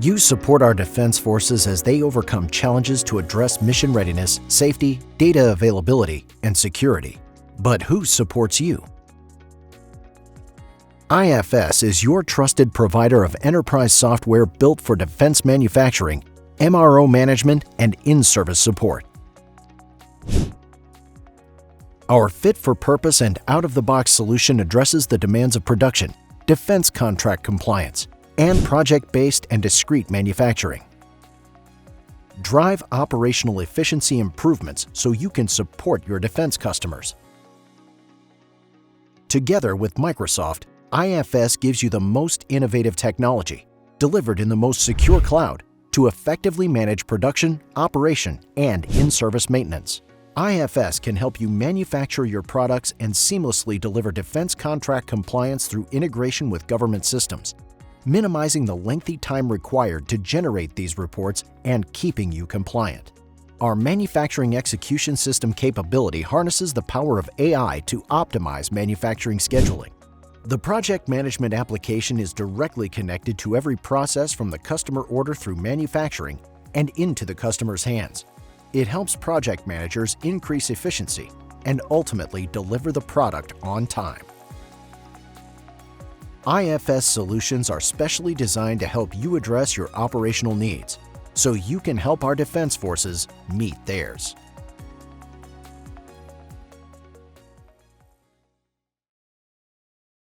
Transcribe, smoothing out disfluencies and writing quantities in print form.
You support our defense forces as they overcome challenges to address mission readiness, safety, data availability, and security. But who supports you? IFS is your trusted provider of enterprise software built for defense manufacturing, MRO management, and in-service support. Our fit-for-purpose and out-of-the-box solution addresses the demands of production, defense contract compliance, and project-based and discrete manufacturing. Drive operational efficiency improvements so you can support your defense customers. Together with Microsoft, IFS gives you the most innovative technology, delivered in the most secure cloud, to effectively manage production, operation, and in-service maintenance. IFS can help you manufacture your products and seamlessly deliver defense contract compliance through integration with government systems, minimizing the lengthy time required to generate these reports and keeping you compliant. Our manufacturing execution system capability harnesses the power of AI to optimize manufacturing scheduling. The project management application is directly connected to every process from the customer order through manufacturing and into the customer's hands. It helps project managers increase efficiency and ultimately deliver the product on time. IFS solutions are specially designed to help you address your operational needs, so you can help our defense forces meet theirs.